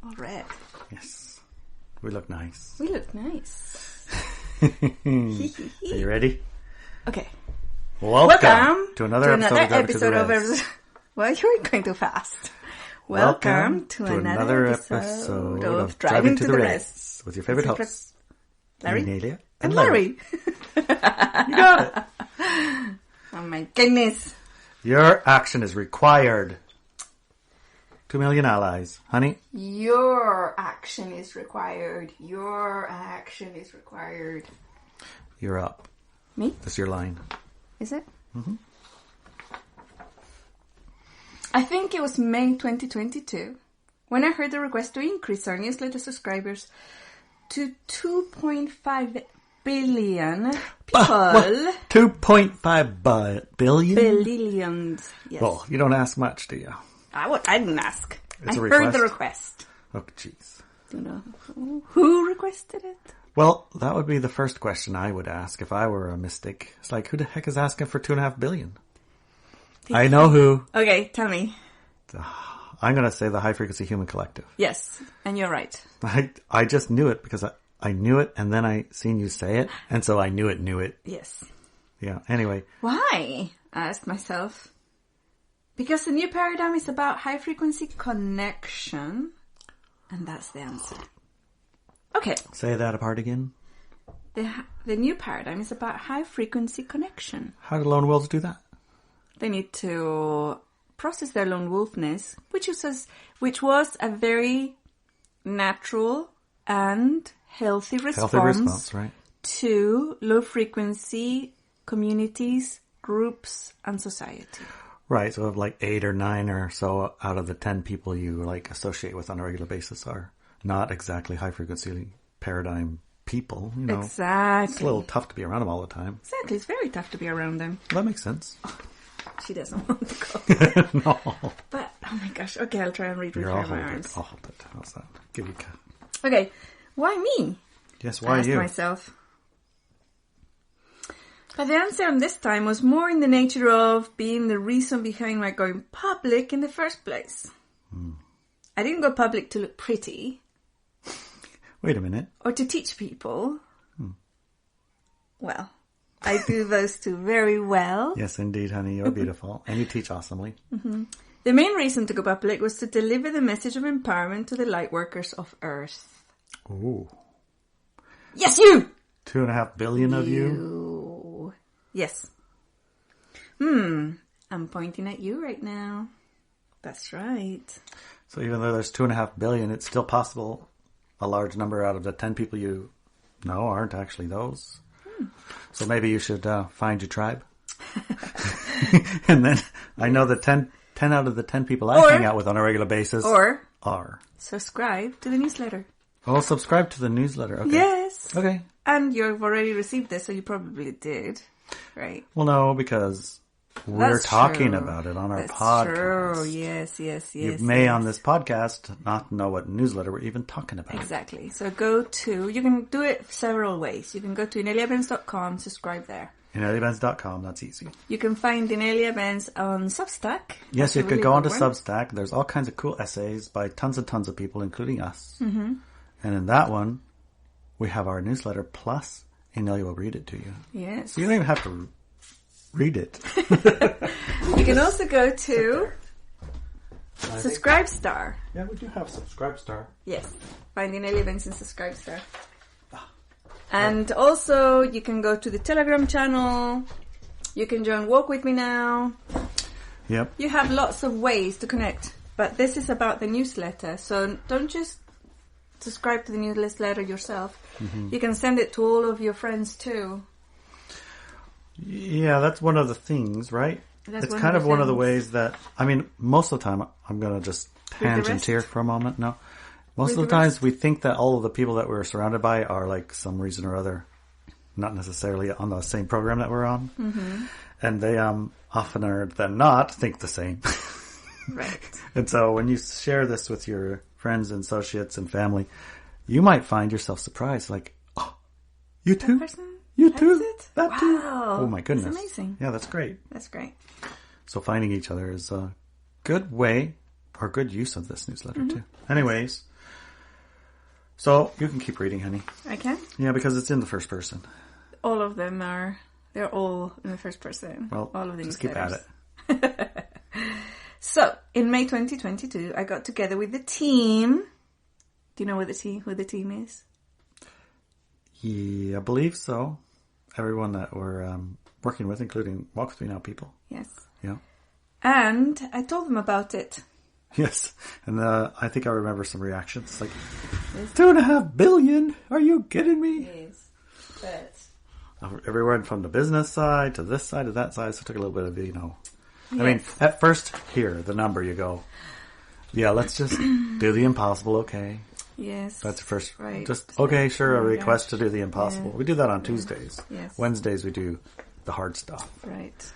All red. Yes. We look nice. We look nice. Are you ready? Okay. Welcome to another episode of Well, you're going too fast. Welcome to another episode of Driving to the Rest with your favorite hosts, Larry, Inelia, and Larry. You got it. Oh my goodness. Your action is required. 2 million allies. Honey? Your action is required. Your action is required. You're up. Me? That's your line. Is it? Mm-hmm. I think it was May 2022 when I heard the request to increase our newsletter subscribers to 2.5 billion people. 2.5 billion? Billions. Yes. Well, you don't ask much, do you? I didn't ask. It's I a heard the request? request. Oh, jeez. Do you know who requested it? Well, that would be the first question I would ask if I were a mystic. It's like, who the heck is asking for 2.5 billion? I know who. Okay, tell me. I'm going to say the High Frequency Human Collective. Yes, and you're right. I just knew it because I knew it and then I seen you say it. And so I knew it. Yes. Yeah, anyway. Why? I asked myself. Because the new paradigm is about high frequency connection. And that's the answer. Okay. Say that apart again. The new paradigm is about high frequency connection. How do lone wolves do that? They need to process their lone wolfness, which was a very natural and healthy response right? to low frequency communities, groups, and society. Right, so like 8 or 9 or so out of the 10 people you like associate with on a regular basis are not exactly high frequency paradigm people. You know, exactly. It's a little tough to be around them all the time. Exactly, it's very tough to be around them. That makes sense. She doesn't want to go. No. But, oh my gosh, okay, I'll try and read with my arms. I'll hold it. How's that? Give you Okay, why me? Yes, why I asked you? myself. But the answer on this time was more in the nature of being the reason behind my going public in the first place. I didn't go public to look pretty. Wait a minute. Or to teach people. Well, I do those two very well. Yes, indeed, honey. You're beautiful. And you teach awesomely. Mm-hmm. The main reason to go public was to deliver the message of empowerment to the light workers of Earth. Ooh. Yes, you! 2.5 billion of you? Yes. I'm pointing at you right now. That's right. So even though there's 2.5 billion, it's still possible a large number out of the 10 people you know aren't actually those. So maybe you should find your tribe. And then I know that 10 out of the 10 people I hang out with on a regular basis are. Subscribe to the newsletter. Oh, subscribe to the newsletter. Okay. Yes. Okay. And you've already received this, so you probably did. Right. Well, no, because we're talking about it on our podcast. True. Yes. You may on this podcast not know what newsletter we're even talking about. Exactly. So you can do it several ways. You can go to ineliabenz.com, subscribe there. IneliaBenz.com, that's easy. You can find Inelia Benz on Substack. Yes, you could go onto Substack. There's all kinds of cool essays by tons and tons of people, including us. Mm-hmm. And in that one, we have our newsletter plus Inelia will read it to you. Yes. So you don't even have to read it. You can also go to Subscribestar. Yeah, we do have Subscribestar. Yes. Find Inelia Benz in Subscribestar. And also, you can go to the Telegram channel. You can join Walk With Me Now. Yep. You have lots of ways to connect. But this is about the newsletter. So don't just subscribe to the newsletter yourself. Mm-hmm. You can send it to all of your friends too. Yeah, that's one of the things, right? It's kind of one of the ways that, I mean, most of the time, I'm going to just tangent here for a moment. No. Most of the times we think that all of the people that we're surrounded by are like some reason or other, not necessarily on the same program that we're on. Mm-hmm. And they oftener than not think the same. Right. And so when you share this with your friends and associates and family, you might find yourself surprised, like, oh, you too? That person you too? It? That wow. too? Oh my goodness. That's amazing. Yeah, that's great. That's great. So finding each other is a good way or good use of this newsletter too. Anyways, So, you can keep reading, honey. I can? Yeah, because it's in the first person. All of them are... They're all in the first person. Well, all of the just keep at it. So, in May 2022, I got together with the team. Do you know who the team is? Yeah, I believe so. Everyone that we're working with, including Walk With Me Now people. Yes. Yeah. And I told them about it. Yes. And I think I remember some reactions. Like, 2.5 billion? Are you kidding me? Yes. But... everyone from the business side to this side to that side. So it took a little bit of, Yes. I mean, at first, the number, you go, yeah, let's just do the impossible, okay? Yes. That's first. Right. Just, okay, sure, a request to do the impossible. Yeah. We do that on Tuesdays. Yes. Wednesdays, we do the hard stuff. Right.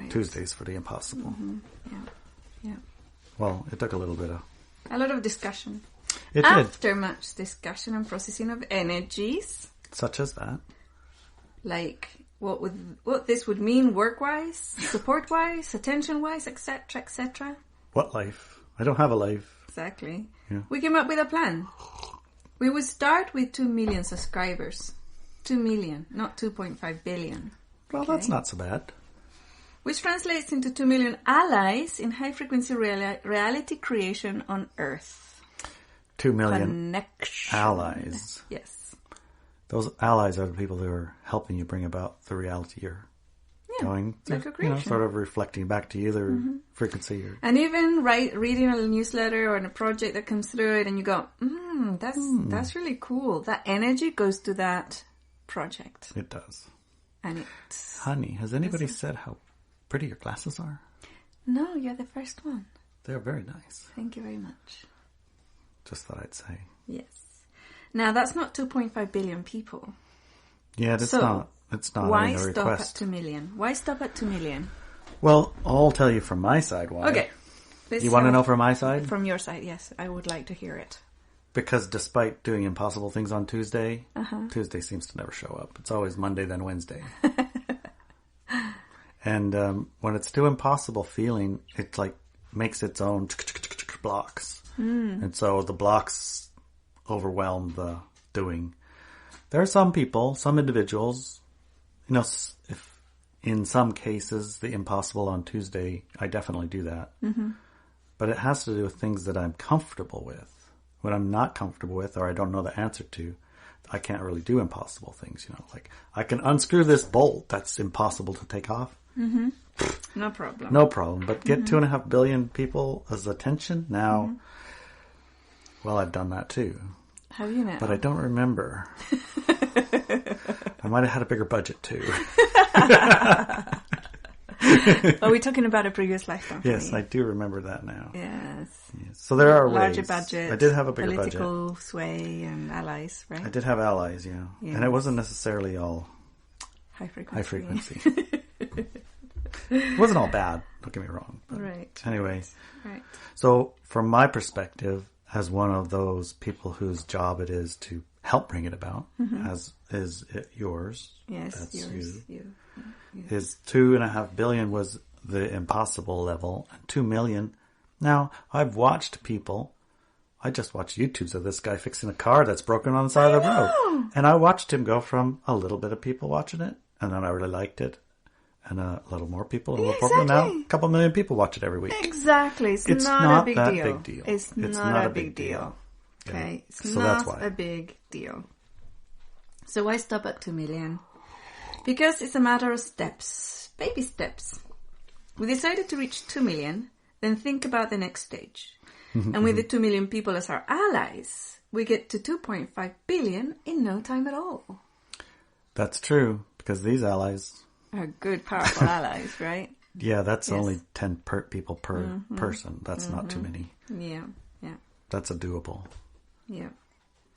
Tuesdays for the impossible. Mm-hmm. Yeah. Well, it took a little bit of... a lot of discussion. It After much discussion and processing of energies. Such as that. Like what this would mean work-wise, support-wise, attention-wise, etc., etc. What life? I don't have a life. Exactly. Yeah. We came up with a plan. We would start with 2 million subscribers. 2 million, not 2.5 billion. Well, that's not so bad. Which translates into 2 million allies in high-frequency reality creation on Earth. 2 million Connection. allies. Yes. Those allies are the people who are helping you bring about the reality you're going through, like a creation. sort of reflecting back to you their frequency. And even reading a newsletter or in a project that comes through it and you go, that's really cool. That energy goes to that project. It does. And it's... Honey, has anybody said how pretty your glasses are? No, you're the first one. They're very nice. Thank you very much. Just thought I'd say. Yes. Now, that's not 2.5 billion people. Yeah, it's not. It's not why a request. Stop at 2 million? Why stop at 2 million? Well, I'll tell you from my side why. Okay. You want to know from my side? From your side, yes. I would like to hear it. Because despite doing impossible things on Tuesday, Tuesday seems to never show up. It's always Monday, then Wednesday. And when it's too impossible feeling, it like makes its own blocks. And so the blocks overwhelm the doing. There are some people, some individuals, if in some cases the impossible on Tuesday, I definitely do that. But it has to do with things that I'm comfortable with. When I'm not comfortable with or I don't know the answer to, I can't really do impossible things, like I can unscrew this bolt that's impossible to take off. No problem. No problem. But get 2.5 billion people's attention now. Well, I've done that too. Have you now? But I don't remember. I might have had a bigger budget too. Are we talking about a previous lifetime? Yes, I do remember that now. Yes. So there are larger ways. budget. I did have a bigger political budget. Sway and allies, right? I did have allies, yeah. Yes. And it wasn't necessarily all high frequency. high frequency. It wasn't all bad, don't get me wrong. But right. Anyway. Right. So from my perspective, as one of those people whose job it is to help bring it about, as is it yours. Yes, that's yours. you. You. His 2.5 billion was the impossible level, and 2 million. Now, I've watched people. I just watched YouTubes of this guy fixing a car that's broken on the side of the road. And I watched him go from a little bit of people watching it, and then I really liked it, and a little more people, and now a couple million people watch it every week. Exactly. It's not a big deal. It's not a big deal. Okay. Yeah. It's so not that's why. a big deal. So why stop at 2 million? Because it's a matter of steps. Baby steps. We decided to reach 2 million, then think about the next stage. And with the 2 million people as our allies, we get to 2.5 billion in no time at all. That's true, because these allies are good, powerful allies, right? Yeah, that's only 10 people per person. That's not too many. Yeah. That's a doable. Yeah.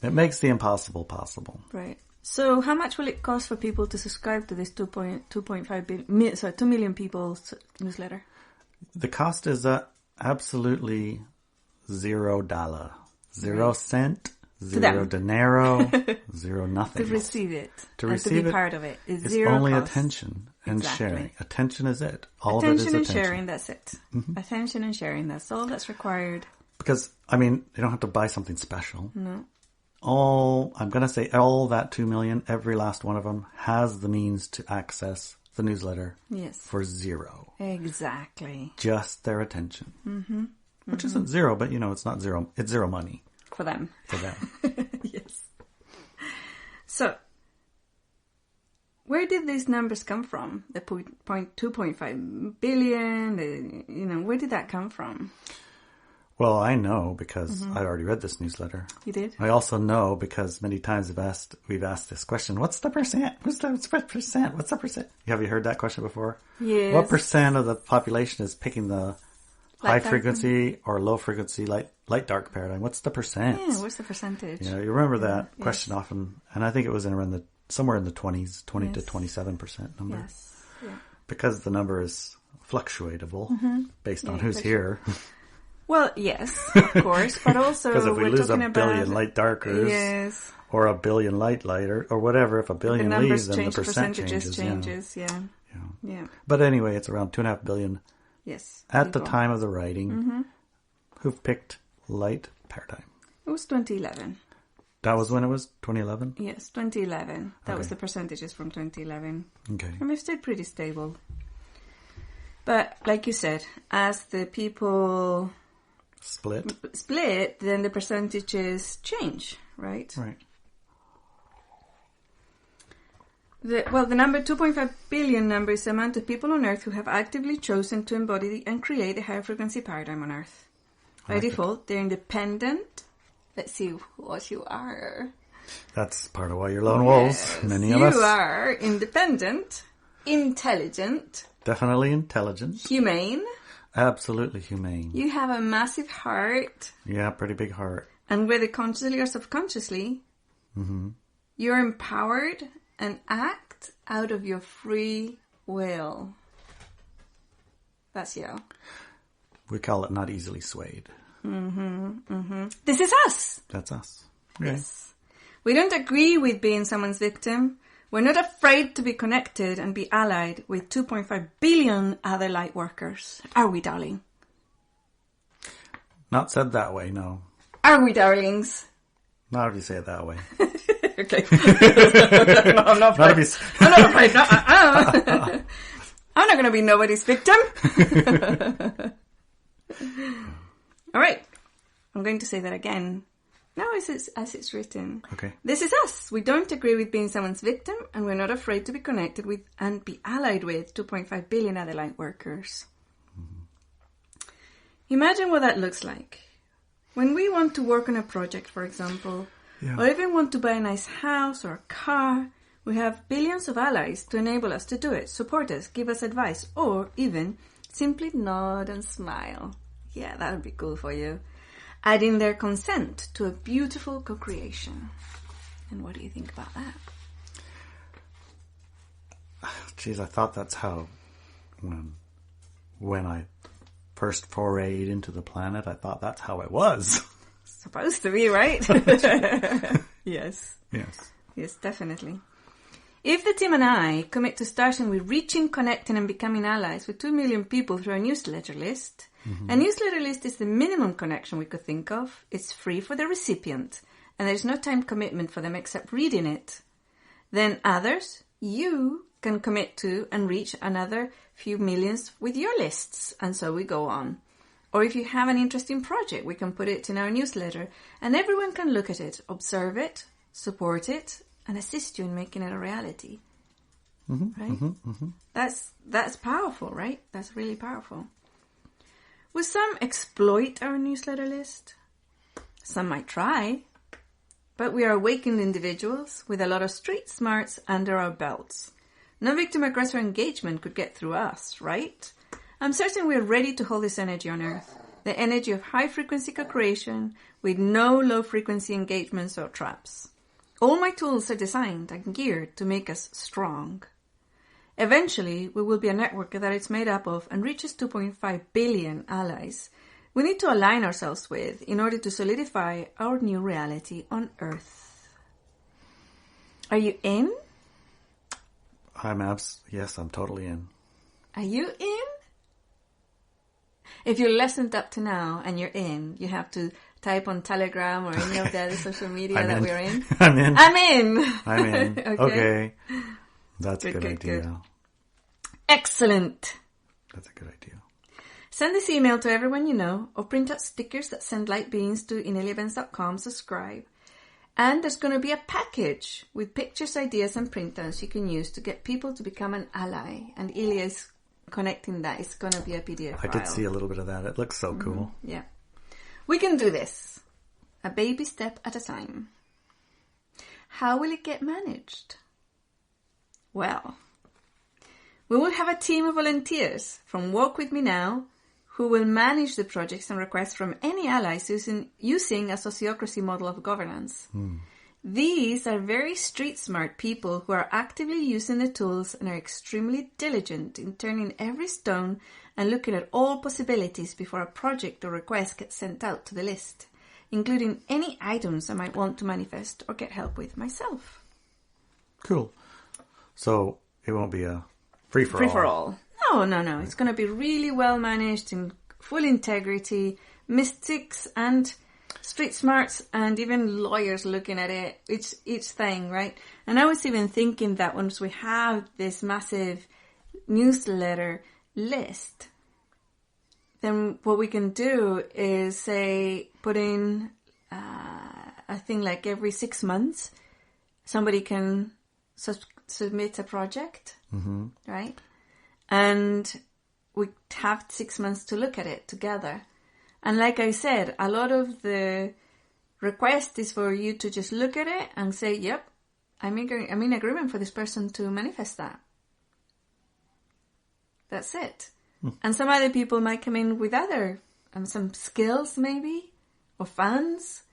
It makes the impossible possible. Right. So how much will it cost for people to subscribe to this 2 million people's newsletter? The cost is absolutely $0. 0 cent, 0 dinero, 0 nothing. To receive it. To receive to be it, part of it. It's it's zero only cost. attention and sharing. Attention is it. All attention of it is and attention. sharing, that's it. Attention and sharing, that's all that's required. Because, I mean, you don't have to buy something special. No. I'm going to say all that 2 million, every last one of them has the means to access the newsletter. Yes. For zero. Exactly. Just their attention. Mm-hmm. Which isn't zero, but it's not zero. It's zero money. For them. Yes. So, where did these numbers come from? The 2.5 billion, where did that come from? Well, I know because I'd already read this newsletter. You did? I also know because many times we've asked this question, what's the percent? What's the percent? What's the percent? Have you heard that question before? Yes. What percent of the population is picking the high frequency or low frequency light dark paradigm? What's the percent? Yeah, what's the percentage? You remember that question often, and I think it was somewhere in the 20s, 20 to 27% number. Yes. Yeah. Because the number is fluctuatable based on who's here. Well, yes, of course, but also because if we lose a billion light darkers, yes, or a billion lighter, or whatever, if a billion leaves, then the percent changes. Yeah. But anyway, it's around 2.5 billion. Yes. At the time of the writing, who've picked light paradigm. It was 2011. That was when it was 2011? Yes, 2011. That was the percentages from 2011. Okay. And we've stayed pretty stable. But like you said, as the people split, then the percentages change, right? Right. The number 2.5 billion number is the amount of people on Earth who have actively chosen to embody and create a higher frequency paradigm on Earth. By default, they're independent. Let's see what you are. That's part of why you're lone wolves. Many of us. You are independent, intelligent. Definitely intelligent. Humane. Absolutely humane. You have a massive heart. Yeah, pretty big heart. And whether consciously or subconsciously, you're empowered and act out of your free will. That's you. We call it not easily swayed. This is us. That's us. Okay. Yes. We don't agree with being someone's victim. We're not afraid to be connected and be allied with 2.5 billion other light workers. Are we, darling? Not said that way, no. Are we, darlings? Not if you say it that way. Okay. No, I'm not afraid. I'm not afraid. No, I'm not going to be nobody's victim. All right. I'm going to say that again. Now as it's written. Okay. This is us. We don't agree with being someone's victim, and we're not afraid to be connected with and be allied with 2.5 billion other light workers. Imagine what that looks like. When we want to work on a project, for example, or even want to buy a nice house or a car, we have billions of allies to enable us to do it, support us, give us advice, or even simply nod and smile. Yeah, that would be cool for you. Adding their consent to a beautiful co-creation. And what do you think about that? Geez, I thought that's how, when I first forayed into the planet, I thought that's how it was. Supposed to be, right? Yes. Yes. Yes, definitely. If the team and I commit to starting with reaching, connecting and becoming allies with 2 million people through a newsletter list, a newsletter list is the minimum connection we could think of. It's free for the recipient and there's no time commitment for them except reading it. Then others, you can commit to and reach another few millions with your lists, and so we go on. Or if you have an interesting project, we can put it in our newsletter and everyone can look at it, observe it, support it, and assist you in making it a reality. Right? That's powerful, right? That's really powerful. Will some exploit our newsletter list? Some might try. But we are awakened individuals with a lot of street smarts under our belts. No victim-aggressor engagement could get through us, right? I'm certain we're ready to hold this energy on Earth. The energy of high-frequency co-creation with no low-frequency engagements or traps. All my tools are designed and geared to make us strong. Eventually, we will be a network that is made up of and reaches 2.5 billion allies we need to align ourselves with in order to solidify our new reality on Earth. Are you in? Yes, I'm totally in. Are you in? If you're listened up to now and you're in, you have to type on Telegram or any of the other social media that we're in. I'm in. I'm in. Okay. That's a good idea. Good. Excellent. That's a good idea. Send this email to everyone you know, or print out stickers that send light beams to ineliabenz.com. Subscribe. And there's going to be a package with pictures, ideas, and printouts you can use to get people to become an ally. And Ilya is connecting that. It's going to be a PDF file. I did see a little bit of that. It looks so cool. Yeah. We can do this. A baby step at a time. How will it get managed? Well, we will have a team of volunteers from Walk With Me Now who will manage the projects and requests from any allies using a sociocracy model of governance. These are very street-smart people who are actively using the tools and are extremely diligent in turning every stone and looking at all possibilities before a project or request gets sent out to the list, including any items I might want to manifest or get help with myself. Cool. So it won't be a free-for-all. Free-for-all. No. It's going to be really well managed in full integrity. Mystics and street smarts and even lawyers looking at it. Each thing, right? And I was even thinking that once we have this massive newsletter list, then what we can do is say put in a thing like every 6 months, somebody can submit a project, right? And we have 6 months to look at it together. And like I said, a lot of the request is for you to just look at it and say, yep, I'm in agreement for this person to manifest that. That's it. And some other people might come in with other, some skills maybe, or funds,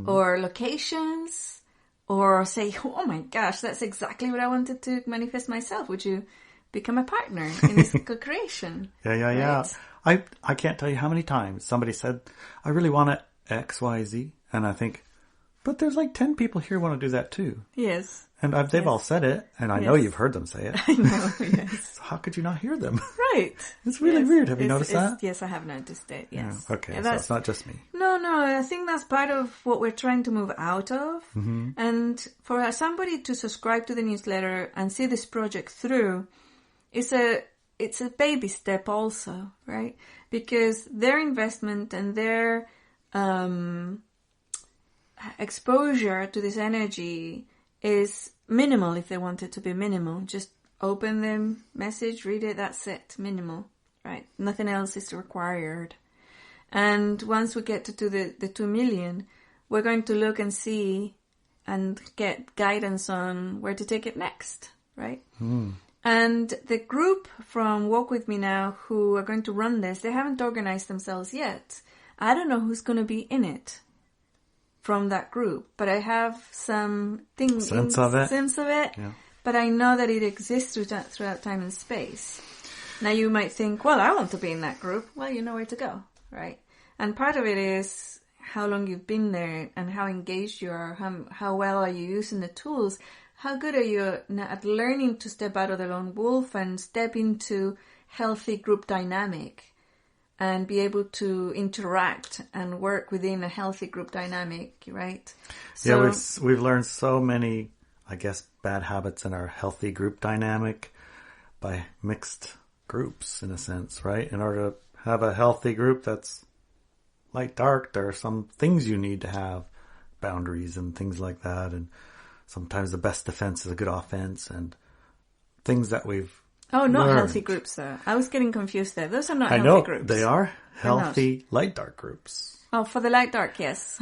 or locations, or say, oh my gosh, that's exactly what I wanted to manifest myself. Would you become a partner in this co-creation? Yeah. Right? I can't tell you how many times somebody said, I really want it X, Y, Z. And I think, but there's like 10 people here who want to do that too. Yes. And they've all said it, and I know you've heard them say it. I know, yes. So how could you not hear them? Right. It's really weird. Have you noticed that? Yes, I have noticed it, yes. Yeah. Okay, so it's not just me. No, I think that's part of what we're trying to move out of. And for somebody to subscribe to the newsletter and see this project through, it's a baby step also, right? Because their investment and their exposure to this energy is minimal if they want it to be minimal. Just open the message, read it, that's it. Minimal, right? Nothing else is required. And once we get to the 2 million, we're going to look and see and get guidance on where to take it next, right? And the group from Walk With Me Now who are going to run this, they haven't organized themselves yet. I don't know who's going to be in it from that group, but I have some sense of it. Yeah. But I know that it exists throughout time and space. Now you might think, well, I want to be in that group. Well, you know where to go, right? And part of it is how long you've been there and how engaged you are, how well are you using the tools. How good are you at learning to step out of the lone wolf and step into healthy group dynamic and be able to interact and work within a healthy group dynamic, right? So, yeah, we've learned so many, I guess, bad habits in our healthy group dynamic by mixed groups, in a sense, right? In order to have a healthy group that's light dark, there are some things you need to have, boundaries and things like that, and sometimes the best defense is a good offense, and things that we've not learned. Healthy groups, though. I was getting confused there. Those are not healthy groups. They are healthy light-dark groups. Oh, for the light-dark, yes.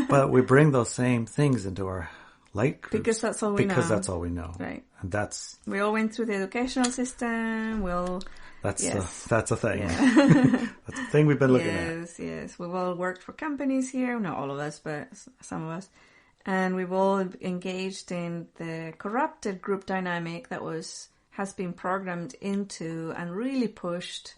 But we bring those same things into our light groups. Because that's all we know. Because that's all we know. Right. And that's... We all went through the educational system. That's a thing. Yeah. That's a thing we've been looking at. Yes. We've all worked for companies here. Not all of us, but some of us. And we've all engaged in the corrupted group dynamic that has been programmed into and really pushed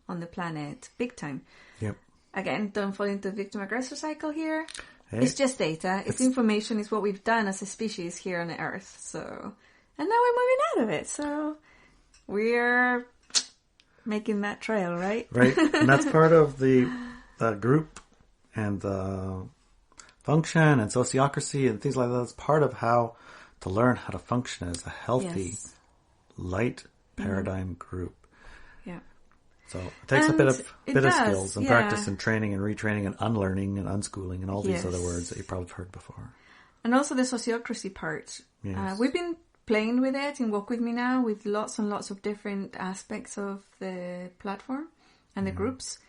on the planet big time. Yep. Again, don't fall into the victim-aggressor cycle here. Hey, it's just data. It's information. It's what we've done as a species here on the Earth. So, and now we're moving out of it. So we're making that trail, right? Right. And that's part of the group and the function and sociocracy and things like that. It's part of how to learn how to function as a healthy, light paradigm group. Yeah. So it takes a bit of skills and practice and training and retraining and unlearning and unschooling and all these other words that you've probably heard before. And also the sociocracy part. Yes. We've been playing with it in Walk With Me now with lots and lots of different aspects of the platform and the groups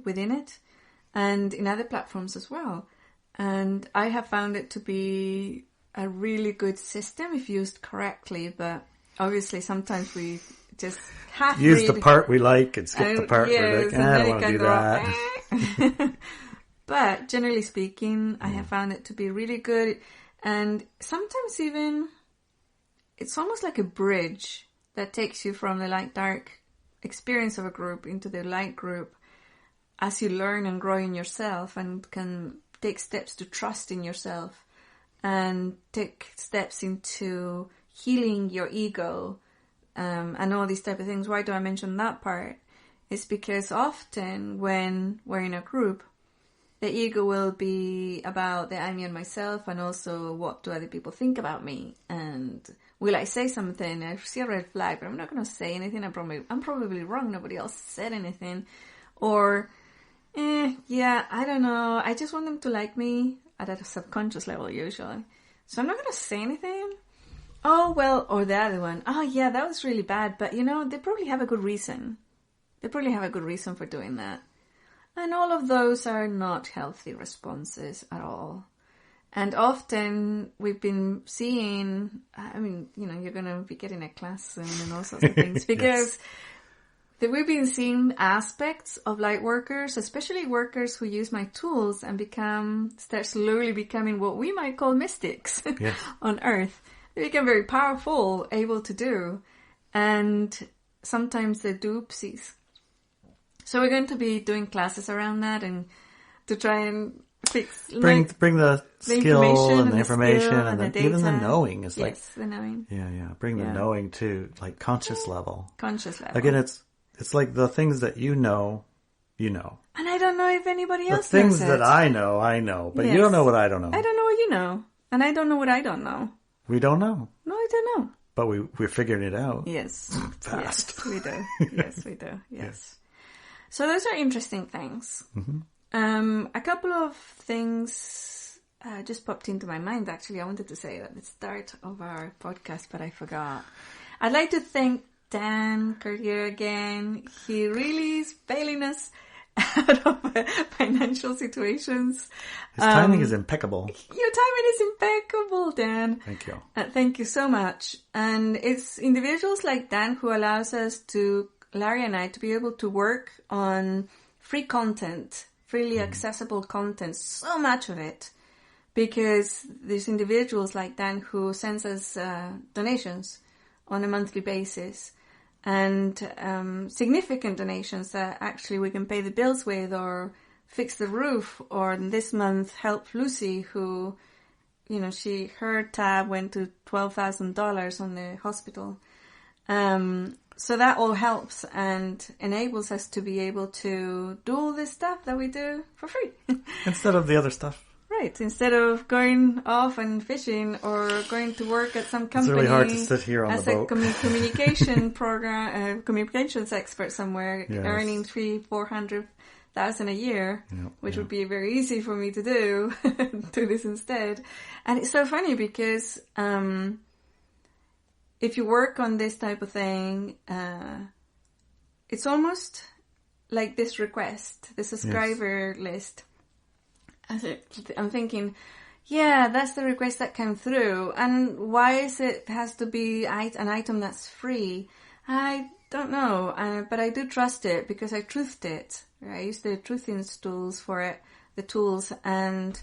within it and in other platforms as well. And I have found it to be a really good system if used correctly, but obviously sometimes we just half use the part we like and skip the part we're like, I don't want to do that. But generally speaking, I have found it to be really good. And sometimes even it's almost like a bridge that takes you from the light dark experience of a group into the light group as you learn and grow in yourself and can take steps to trust in yourself and take steps into healing your ego and all these type of things. Why do I mention that part? It's because often when we're in a group, the ego will be about the I, me, and myself, and also what do other people think about me, and will I say something? I see a red flag, but I'm not going to say anything. I'm probably wrong. Nobody else said anything, or yeah, I don't know. I just want them to like me at a subconscious level usually, so I'm not going to say anything. Oh well, or the other one. Oh yeah, that was really bad, but you know they probably have a good reason. They probably have a good reason for doing that. And all of those are not healthy responses at all. And often we've been seeing, I mean, you know, you're going to be getting a class soon and all sorts of things because we've been seeing aspects of light workers, especially workers who use my tools and start slowly becoming what we might call mystics on Earth. They become very powerful, able to do, and sometimes they do oopsies. So we're going to be doing classes around that and to try and bring the skill and the information and the even the knowing is like the knowing. Bring the knowing to like conscious level. Again, it's like the things that you know. And I don't know if anybody else knows the things that I know, but you don't know what I don't know. I don't know what you know, and I don't know what I don't know. We don't know. No, I don't know. But we're figuring it out. Yes. Fast. Yes, we do. Yes, we do. Yes. So those are interesting things. Mm-hmm. A couple of things just popped into my mind, actually. I wanted to say at the start of our podcast, but I forgot. I'd like to thank Dan Currier again. He really is bailing us out of financial situations. His timing is impeccable. Your timing is impeccable, Dan. Thank you. Thank you so much. And it's individuals like Dan who allows us to, Larry and I, to be able to work on free content, freely accessible content, so much of it, because there's individuals like Dan who sends us donations on a monthly basis, and significant donations that actually we can pay the bills with or fix the roof, or this month help Lucy who, you know, her tab went to $12,000 on the hospital. So that all helps and enables us to be able to do all this stuff that we do for free. Instead of the other stuff. Right. Instead of going off and fishing or going to work at some company. It's really hard to sit here on the boat. As a communication communications expert somewhere, earning $300,000-400,000 a year, which would be very easy for me to do this instead. And it's so funny because, if you work on this type of thing, it's almost like this request, the subscriber list. I'm thinking, that's the request that came through. And why is it has to be an item that's free? I don't know, but I do trust it because I truthed it. I use the truthing tools for it, the tools, and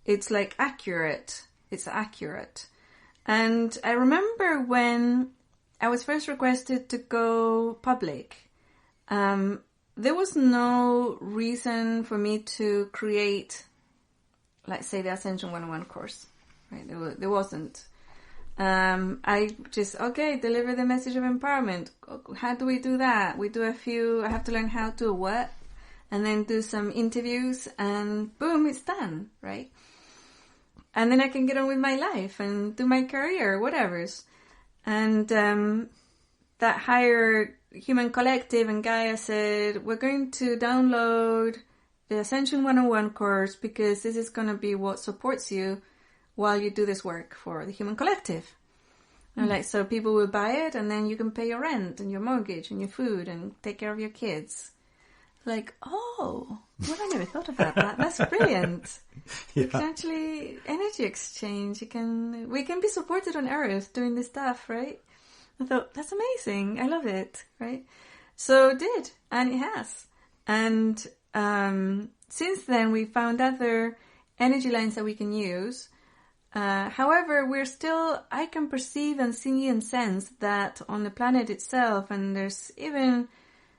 it's like accurate. It's accurate. And I remember when I was first requested to go public, there was no reason for me to create, let's say, the Ascension 101 course. Right? There wasn't. I just, deliver the message of empowerment. How do we do that? I have to learn how to what? and then do some interviews, and boom, it's done, right? And then I can get on with my life and do my career, whatever's. And that higher human collective and Gaia said, we're going to download the Ascension 101 course because this is going to be what supports you while you do this work for the human collective. And like, so people will buy it, and then you can pay your rent and your mortgage and your food and take care of your kids. Like, oh, well, I never thought about that. That's brilliant. Yeah. You can actually energy exchange. We can be supported on Earth doing this stuff, right? I thought, that's amazing. I love it, right? So it did, and it has. And since then, we found other energy lines that we can use. However, I can perceive and see and sense that on the planet itself, and there's even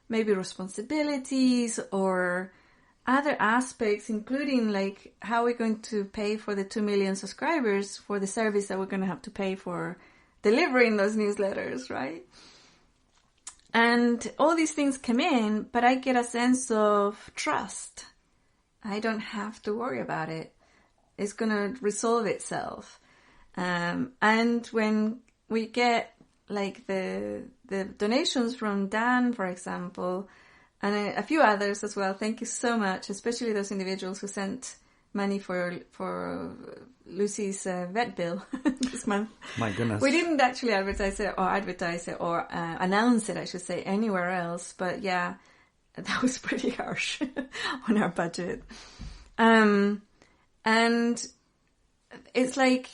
maybe responsibilities or other aspects, including like how we're going to pay for the 2 million subscribers for the service that we're going to have to pay for delivering those newsletters, right? And all these things come in, but I get a sense of trust. I don't have to worry about it. It's going to resolve itself. And when we get like the donations from Dan, for example, and a few others as well, thank you so much, especially those individuals who sent money for Lucy's vet bill this month. My goodness. We didn't actually advertise it or announce it, I should say, anywhere else. But yeah, that was pretty harsh on our budget. And it's like,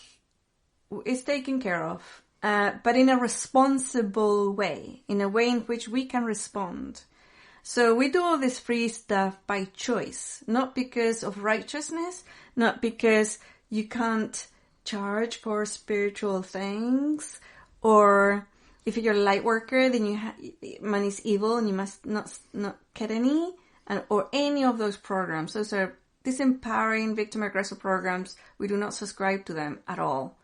it's taken care of, but in a responsible way, in a way in which we can respond. So we do all this free stuff by choice, not because of righteousness, not because you can't charge for spiritual things, or if you're a light worker, then money's evil and you must not get any, or any of those programs. Those are disempowering victim aggressor programs. We do not subscribe to them at all.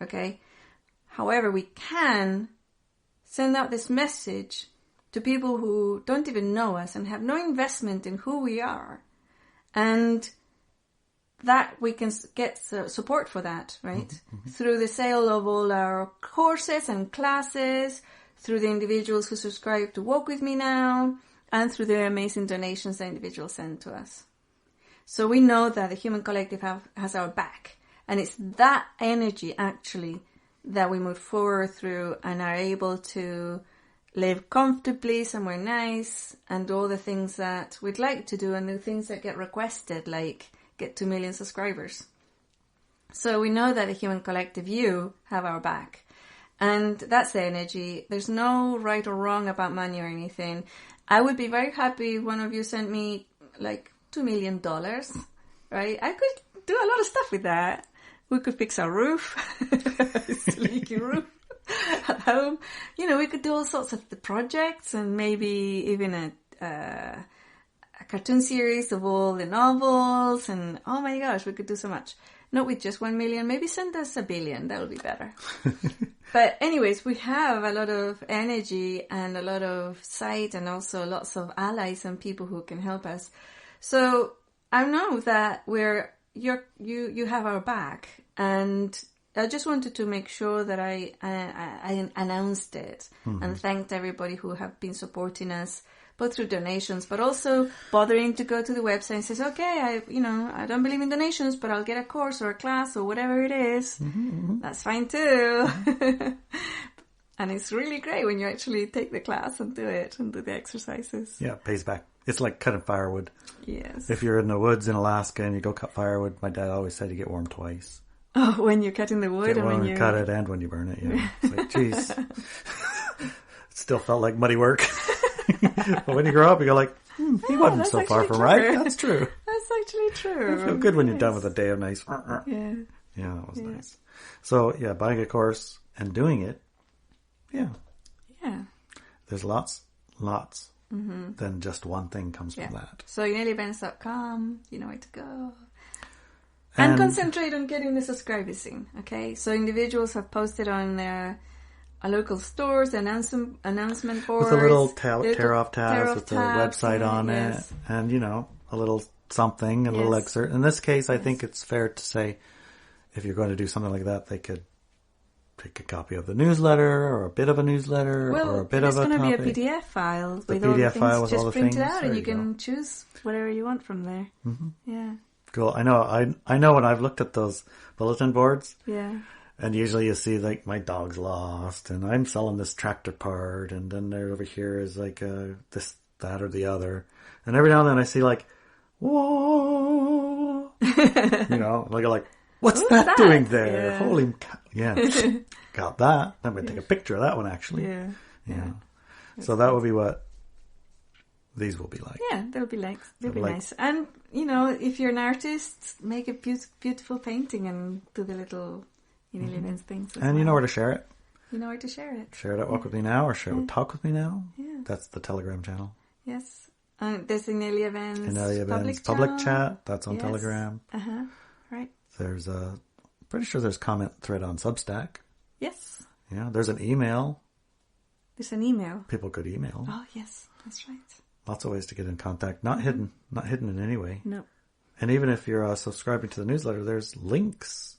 Okay? However, we can send out this message to people who don't even know us and have no investment in who we are. And that we can get support for that, right? Mm-hmm. Through the sale of all our courses and classes, through the individuals who subscribe to Walk With Me Now, and through the amazing donations that individuals send to us. So we know that the human collective has our back. And it's that energy, actually, that we move forward through and are able to live comfortably somewhere nice and all the things that we'd like to do and the things that get requested, like get 2 million subscribers. So we know that the human collective, you have our back. And that's the energy. There's no right or wrong about money or anything. I would be very happy if one of you sent me like $2 million, right? I could do a lot of stuff with that. We could fix our roof. It's a leaky roof at home. You know, we could do all sorts of the projects and maybe even a cartoon series of all the novels. And oh my gosh, we could do so much. Not with just 1 million. Maybe send us 1 billion. That would be better. But anyways, we have a lot of energy and a lot of sight and also lots of allies and people who can help us. So I know that you have our back, and I just wanted to make sure that I announced it and thanked everybody who have been supporting us, both through donations, but also bothering to go to the website and says, okay, I don't believe in donations, but I'll get a course or a class or whatever it is. Mm-hmm. That's fine too. And it's really great when you actually take the class and do it and do the exercises. Yeah, it pays back. It's like cutting firewood. Yes. If you're in the woods in Alaska and you go cut firewood, my dad always said you get warm twice. Oh, when you're cutting the wood and when you cut it and when you burn it, yeah. It's like, geez. It still felt like muddy work. But when you grow up, you go like, he wasn't so far from right. That's true. That's actually true. You feel good when you're done with a day of nice. Yeah. Yeah, that was nice. So, yeah, buying a course and doing it. Yeah. Yeah. There's lots than just one thing comes from that. So, ineliabenz.com, you know where to go. And concentrate on getting the subscribers in, okay? So individuals have posted on their a local stores, announcement boards. With a little tear-off tabs with the website on it. And, a little something, a little excerpt. In this case, I think it's fair to say if you're going to do something like that, they could take a copy of the newsletter or a bit of a newsletter or a bit of a topic. It's going to be a PDF file with all the things. Just print it out and you can choose whatever you want from there. Mm-hmm. Yeah. Cool. I know when I've looked at those bulletin boards. Yeah. And usually you see like my dog's lost and I'm selling this tractor part and then there over here is like this, that or the other. And every now and then I see like, whoa, like, what's that doing there? Yeah. Holy cow. Yeah. Got that. I'm going to take a picture of that one actually. Yeah. So that will be what these will be like. Yeah, they'll be nice. And, if you're an artist, make a beautiful painting and do the little Inelia Benz things. And you know where to share it. You know where to share it. Share it at Walk With Me Now or share it with Talk With Me Now. Yeah. That's the Telegram channel. Yes. There's Inelia Benz public chat. That's on Telegram. Right. There's pretty sure there's comment thread on Substack. Yes. Yeah. There's an email. There's an email. People could email. Oh, yes. That's right. Lots of ways to get in contact. Not hidden in any way. No. And even if you're subscribing to the newsletter, there's links.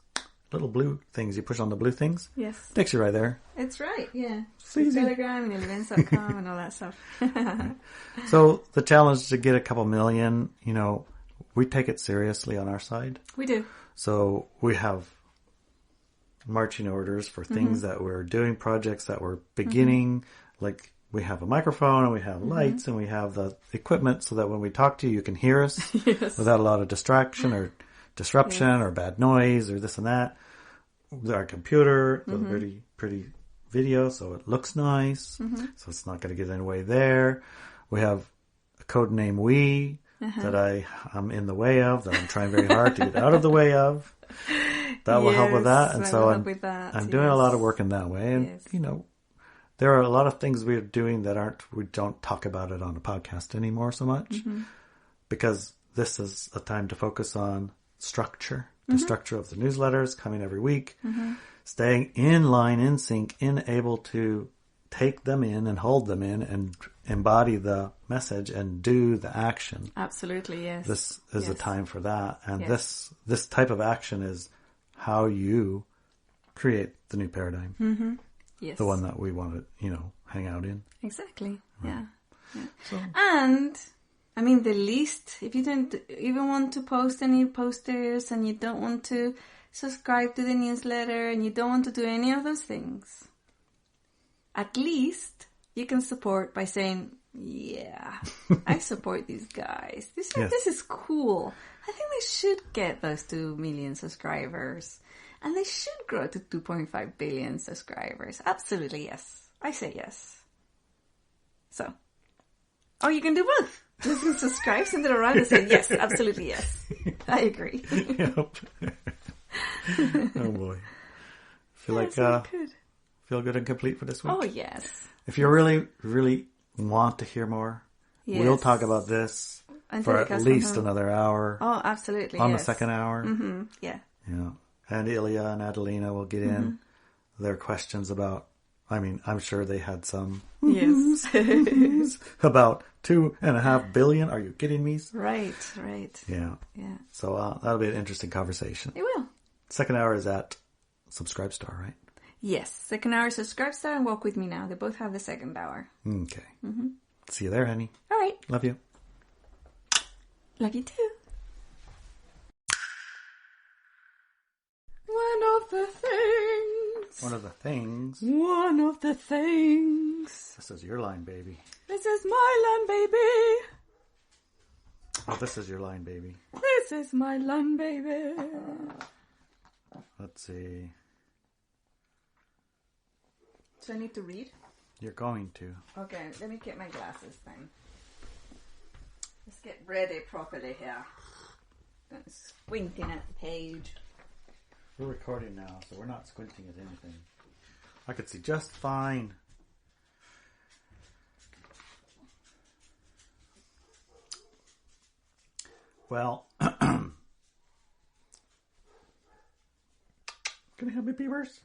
Little blue things. You push on the blue things. Yes. Takes you right there. It's right, yeah. Telegram, IneliaBenz.com and all that stuff. Right. So the challenge is to get a couple million, we take it seriously on our side. We do. So we have marching orders for things that we're doing, projects that we're beginning. Like we have a microphone and we have lights and we have the equipment so that when we talk to you, you can hear us without a lot of distraction or disruption or bad noise or this and that. Our computer, pretty video, so it looks nice. So it's not going to get in the way there. We have a code name that I'm in the way of, that I'm trying very hard to get out of the way of. That will help with that. And so I'm doing a lot of work in that way. And, there are a lot of things we're doing that we don't talk about it on a podcast anymore so much because this is a time to focus on structure, the structure of the newsletters coming every week, staying in line, in sync, able to take them in and hold them in and embody the message and do the action. Absolutely, yes. This is a time for that. And this type of action is how you create the new paradigm. Yes. The one that we want to, hang out in. Exactly, right. Yeah. So. And the least, if you don't even want to post any posters and you don't want to subscribe to the newsletter and you don't want to do any of those things, at least you can support by saying, I support these guys. This is cool. I think they should get those 2 million subscribers. And they should grow to 2.5 billion subscribers. Absolutely, yes. I say yes. So. Or you can do both. You can subscribe, send it around and say, yes, absolutely yes. I agree. Yep. Oh boy. Feel good and complete for this week? Oh, yes. If you really, really want to hear more, we'll talk about this for at least another hour. Oh, absolutely, on the second hour. Mm-hmm. Yeah. Yeah. And Ilya and Adelina will get in their questions about, I'm sure they had some about 2.5 billion. Are you kidding me? Right. Yeah. So that'll be an interesting conversation. It will. Second hour is at Subscribestar, right? Yes. Second hour, Subscribestar and Walk With Me Now. They both have the second hour. Okay. See you there, honey. All right. Love you. Love you too. One of the things. This is your line, baby. This is my line, baby. Oh, this is your line, baby. This is my line, baby. Let's see. Do I need to read? You're going to. Okay, let me get my glasses then. Let's get ready properly here. I'm squinting at the page. We're recording now, so we're not squinting at anything. I could see just fine. Well, can you help me, Beavers?